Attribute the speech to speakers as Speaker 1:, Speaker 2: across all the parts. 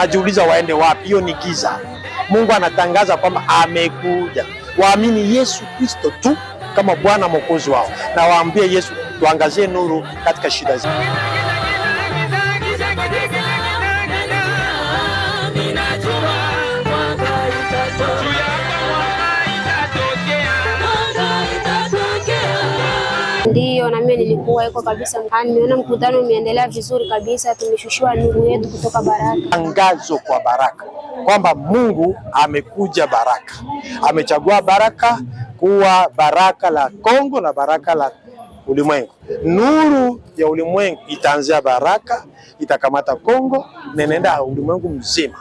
Speaker 1: Najiuliza waende wapi? Hiyo ni giza. Mungu anatangaza kwamba amekuja. Waamini Yesu Kristo tu kama Bwana Mwokozi wao, na waambie Yesu, tuangazie nuru katika shida zetu.
Speaker 2: Ndiyo, na mimi nilikuwa yuko kabisa. Nimeona mkutano umeendelea vizuri kabisa, tumeshushiwa nuru yetu kutoka Baraka.
Speaker 1: Tangazo kwa Baraka kwamba Mungu amekuja Baraka. Amechagua Baraka kuwa baraka la Kongo na baraka la ulimwengu. Nuru ya ulimwengu itaanzia Baraka, itakamata Kongo na inaenda ulimwengu mzima.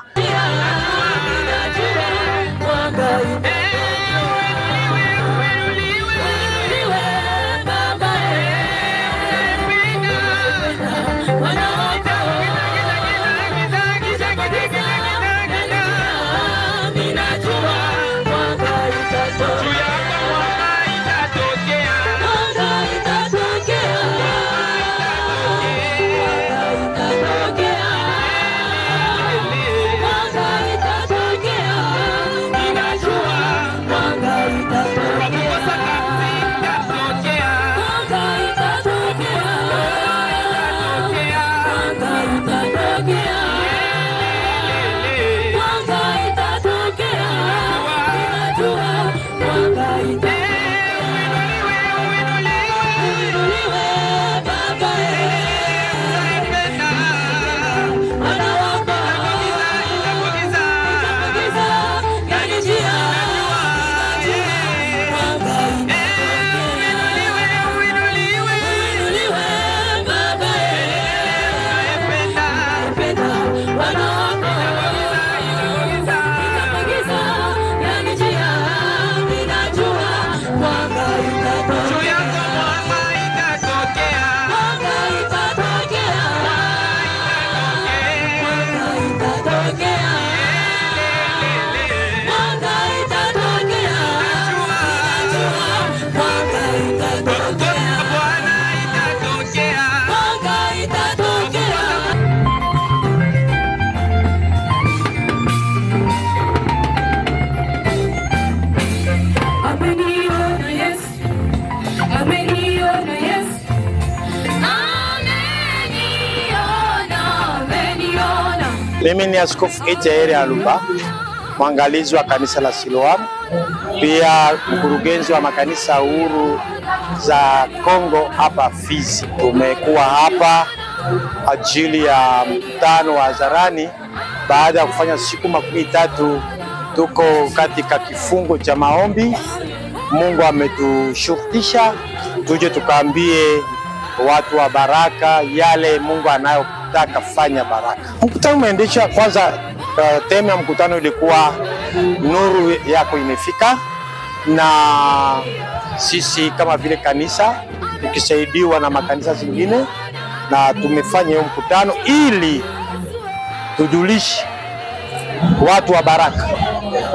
Speaker 1: Mimi ni Askofu Etienne Aluba, mwangalizi wa kanisa la Siloam, pia mkurugenzi wa makanisa huru za Kongo hapa Fizi. Tumekuwa hapa ajili ya mkutano wa hadharani baada ya kufanya siku 13 tuko katika kifungo cha maombi. Mungu ametushurutisha tuje tukaambie watu wa Baraka yale Mungu anayotaka fanya Baraka. Mkutano umeendeshwa kwanza, tema ya mkutano ilikuwa nuru yako imefika, na sisi kama vile kanisa tukisaidiwa na makanisa zingine, na tumefanya hiyo mkutano ili tujulishe watu wa Baraka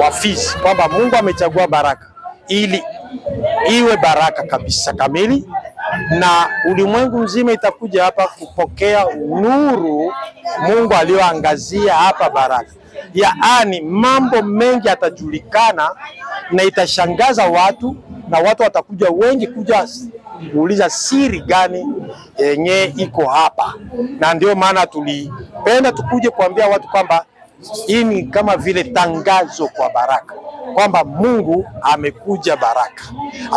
Speaker 1: wa Fizi kwamba Mungu amechagua Baraka ili iwe baraka kabisa kamili, na ulimwengu mzima itakuja hapa kupokea nuru Mungu aliyoangazia hapa Baraka. Yaani mambo mengi yatajulikana na itashangaza watu, na watu watakuja wengi kuja kuuliza siri gani yenye iko hapa. Na ndio maana tulipenda tukuje kuambia watu kwamba hii ni kama vile tangazo kwa Baraka kwamba Mungu amekuja Baraka.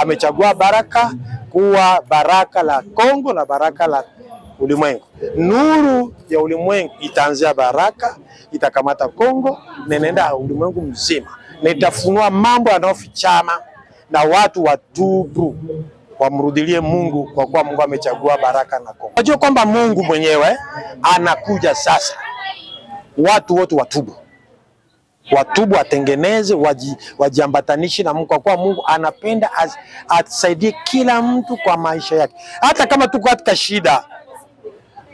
Speaker 1: Amechagua Baraka kuwa baraka la Kongo na baraka la ulimwengu. Nuru ya ulimwengu itaanzia Baraka, itakamata Kongo na inaenda ulimwengu mzima, na itafunua mambo yanayofichama, na watu watubu wamrudilie Mungu kwa kuwa Mungu amechagua Baraka na Kongo. Unajua kwamba Mungu mwenyewe anakuja sasa. Watu wote watubu, watengeneze, wajiambatanishi na Mungu, kwa kuwa Mungu anapenda atusaidie kila mtu kwa maisha yake. Hata kama tuko katika shida,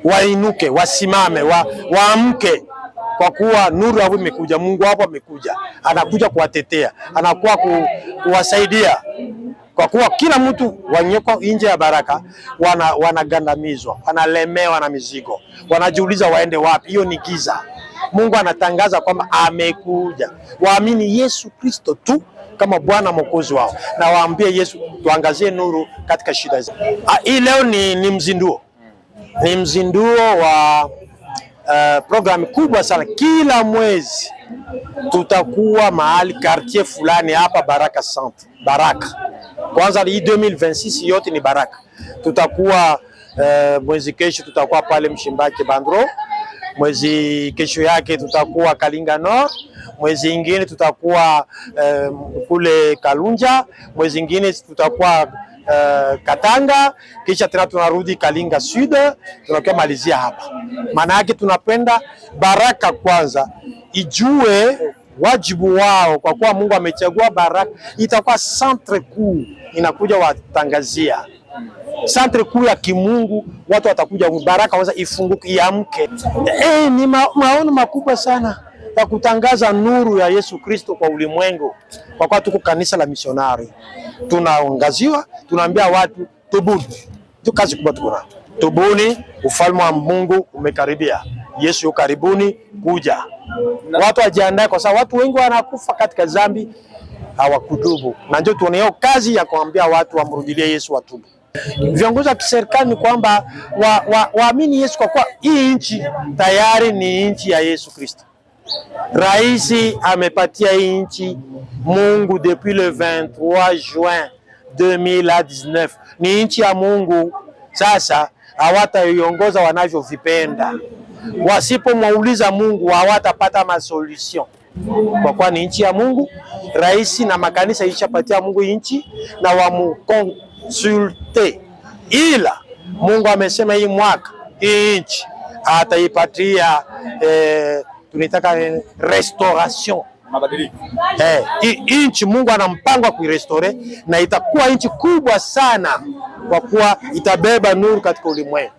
Speaker 1: wainuke, wasimame, waamke, kwa kuwa nuru hapo imekuja. Mungu hapo amekuja, anakuja kuwatetea, anakuwa kuwasaidia, kwa kuwa kila mtu wanyeko nje ya Baraka wanagandamizwa, wanalemewa na mizigo, wanajiuliza waende wapi? Hiyo ni giza. Mungu anatangaza kwamba amekuja. Waamini Yesu Kristo tu kama Bwana Mwokozi wao, na waambie Yesu, tuangazie nuru katika shida zao. Hii leo ni mzinduo, ni mzinduo wa programu kubwa sana. Kila mwezi tutakuwa mahali quartier fulani hapa Baraka Centre. Baraka kwanza, hii 2026 yote ni Baraka. Tutakuwa mwezi kesho tutakuwa pale Mshimbaki Bandro, mwezi kesho yake tutakuwa Kalinga Nord, mwezi ingine tutakuwa kule Kalunja, mwezi ingine tutakuwa Katanga, kisha tena tunarudi Kalinga Sud, tunakuwa malizia hapa. Maana yake tunapenda Baraka kwanza ijue wajibu wao, kwa kuwa Mungu amechagua Baraka itakuwa centre kuu, inakuja watangazia centre kuu ya kimungu, watu watakuja Baraka kwanza ifunguke, iamke. Ni maono makubwa sana ya kutangaza nuru ya Yesu Kristo kwa ulimwengu, kwa kuwa tuko kanisa la misionari. Tunaangaziwa, tunaambia watu tubuni. Tu kazi kubwa tuko nayo. Tubuni, ufalme wa Mungu umekaribia. Yesu yuko karibuni kuja. Watu wajiandae, kwa sababu watu wengi wanakufa katika dhambi, hawakutubu. Na ndio tunao kazi ya kuambia watu wamrudilie Yesu, watubu. Viongozi wa kiserikali ni kwamba waamini Yesu, kwa kuwa hii nchi tayari ni nchi ya Yesu Kristo. Rais amepatia hii nchi Mungu depuis le 23 juin 2019. Ni nchi ya Mungu. Sasa hawataiongoza wanavyovipenda. Wasipomwauliza Mungu hawatapata masolution. Kwa kuwa ni nchi ya Mungu, rais na makanisa ishapatia Mungu nchi na wamukonsulte. Ila Mungu amesema hii mwaka hii nchi ataipatia tunataka restauration, mabadiliko. Nchi Mungu ana mpango wa kuirestore na itakuwa nchi kubwa sana, kwa kuwa itabeba nuru katika ulimwengu.